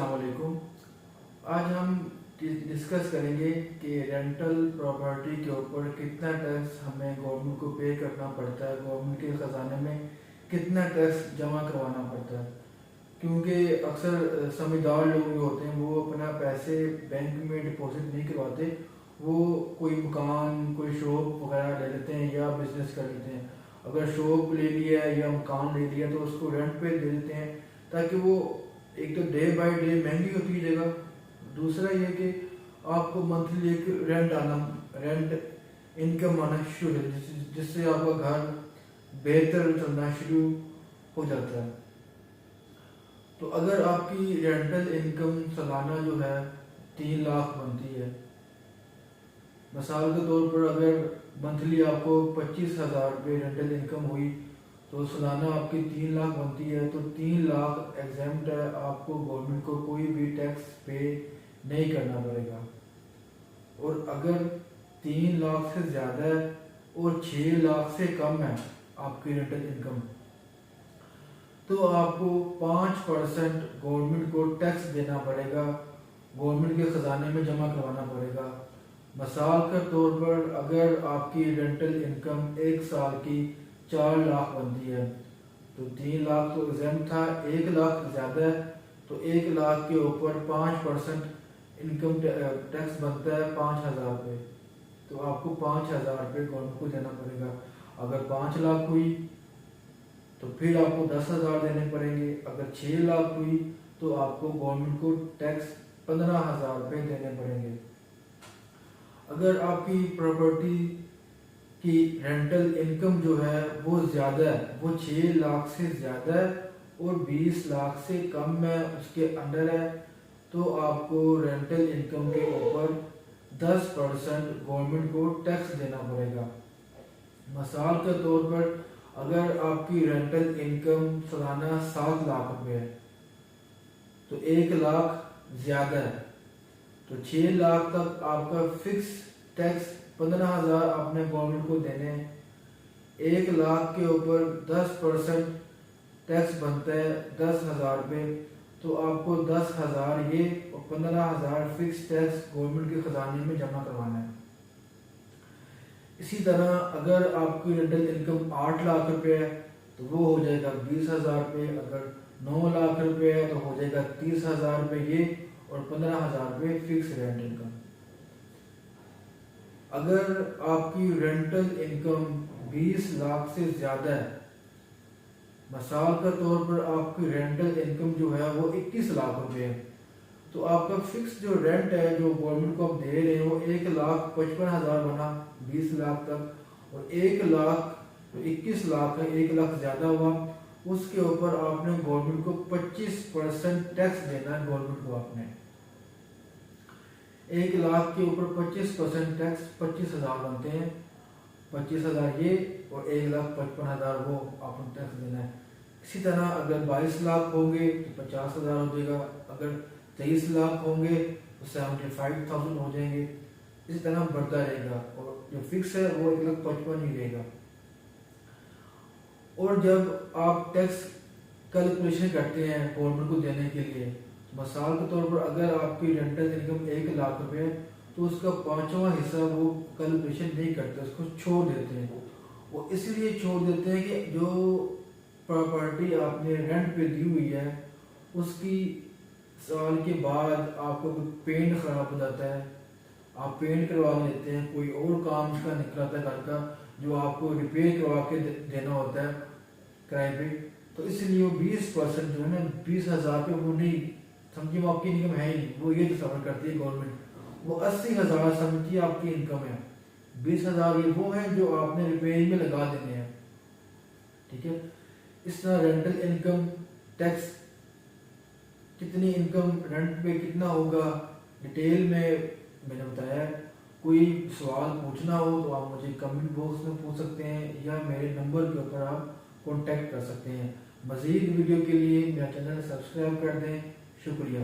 अस्सलाम वालेकुम। आज हम डिस्कस करेंगे कि रेंटल प्रॉपर्टी के ऊपर कितना टैक्स हमें गवर्नमेंट को पे करना पड़ता है, गवर्नमेंट के ख़जाने में कितना टैक्स जमा करवाना पड़ता है। क्योंकि अक्सर समझदार लोग जो होते हैं वो अपना पैसे बैंक में डिपॉजिट नहीं करवाते, वो कोई मकान कोई शॉप वगैरह ले लेते हैं या बिजनेस कर लेते हैं। अगर शॉप ले लिया है या मकान ले लिया तो उसको रेंट पे दे देते हैं, ताकि वो एक तो डे बाय डे महंगी होती है जगह, दूसरा ये कि आपको मंथली एक रेंट इनकम आना शुरू हो जाती है, जिससे आपका घर बेहतर चलना शुरू हो जाता है। तो अगर आपकी रेंटल इनकम सालाना जो है 3 लाख बनती है, मिसाल के तौर पर अगर मंथली आपको 25,000 रुपये रेंटल इनकम हुई तो सालाना आपकी 3 लाख बनती है, तो 3 लाख एग्जेम्प्ट है, आपको गवर्नमेंट को कोई भी टैक्स पे नहीं करना पड़ेगा। और अगर 3 लाख से ज़्यादा है और 6 लाख से कम है आपकी रेंटल इनकम, तो आपको 5% गवर्नमेंट को टैक्स देना पड़ेगा, गवर्नमेंट के ख़जाने में जमा करवाना पड़ेगा। मिसाल के तौर पर अगर आपकी रेंटल इनकम एक साल की 4 लाख बनती है तो 3 लाख तो एग्जाम था, 1 लाख ज़्यादा है तो 1 लाख के ऊपर 5% इनकम टैक्स बनता है 5,000 रुपये, तो आपको 5,000 रुपये गवर्नमेंट को देना पड़ेगा। अगर 5 लाख हुई तो फिर आपको 10,000 देने पड़ेंगे, अगर 6 लाख हुई तो आपको गवर्नमेंट को टैक्स 15,000 रुपये देने पड़ेंगे। अगर आपकी प्रॉपर्टी की रेंटल इनकम जो है वो ज़्यादा है, वो 6 लाख से ज़्यादा है और 20 लाख से कम है, उसके अंडर है, तो आपको रेंटल इनकम के ऊपर 10% गवर्नमेंट को टैक्स देना पड़ेगा। मिसाल के तौर पर अगर आपकी रेंटल इनकम सालाना 7 लाख रुपये है तो 1 लाख ज़्यादा है, तो 6 लाख तक आपका फिक्स टैक्स 15,000 आपने गवर्नमेंट को देने हैं। 1 लाख के ऊपर 10% टैक्स बनता है 10,000 रुपये, तो आपको 10,000 ये और 15,000 फिक्स टैक्स गवर्नमेंट के खजाने में जमा करवाना है। इसी तरह अगर आपकी रेंटल इनकम 8 लाख रुपये है तो वो हो जाएगा 20,000 रुपये, अगर 9 लाख रुपये है तो हो जाएगा 30,000 रुपये ये और 15,000 रुपये फिक्स रेंट इनकम। अगर आपकी रेंटल इनकम 20 लाख से ज़्यादा है, मिसाल के तौर पर आपकी रेंटल इनकम जो है वो 21 लाख रुपये है, तो आपका फिक्स जो रेंट है जो गवर्नमेंट को आप दे रहे हैं वो 1,55,000 बना 20 लाख तक, और 1 लाख तो 21 लाख है, 1 लाख ज़्यादा हुआ, उसके ऊपर आपने गवर्नमेंट को 25% टैक्स देना है। गवर्नमेंट को आपने 1 लाख के ऊपर 25% टैक्स 25,000 बनते हैं, 25,000 ये और 1,55,000 वो आपने टैक्स देना है। इसी तरह अगर 22 लाख होंगे तो 50,000 हो जाएगा, अगर 23 लाख होंगे तो 75,000 हो जाएंगे। इस तरह बढ़ता रहेगा और जो फिक्स है वो 1,55,000 ही रहेगा। और जब आप टैक्स कैलकुलेशन करते हैं गवर्नमेंट को देने के लिए, मिसाल के तौर पर अगर आपकी रेंटल इनकम 1 लाख रुपये तो उसका 5वां हिस्सा वो कैलकुलेशन नहीं करते, उसको छोड़ देते हैं। वो इसलिए छोड़ देते हैं कि जो प्रॉपर्टी आपने रेंट पे दी हुई है उसकी साल के बाद आपको पेंट खराब हो जाता है, आप पेंट करवा लेते हैं, कोई और काम उसका निकलाता है घर का जो आपको रिपेयर करवा के देना होता है किराए पे, तो इसलिए वो 20% जो है ना 20,000 पे वो नहीं समझिए, वो आपकी इनकम है ही नहीं, वो ये डिसाइड करती है गवर्नमेंट, वो 80,000 समझिए आपकी इनकम है, 20,000 ये वो है जो आपने रिपेयरिंग में लगा देने हैं। ठीक है, इस तरह रेंटल इनकम टैक्स कितनी इनकम रेंट पे कितना होगा डिटेल में मैंने बताया। कोई सवाल पूछना हो तो आप मुझे कमेंट बॉक्स में पूछ सकते हैं या मेरे नंबर के ऊपर आप कांटेक्ट कर सकते हैं। मज़ीद वीडियो के लिए मेरा चैनल सब्सक्राइब कर दें। शुक्रिया।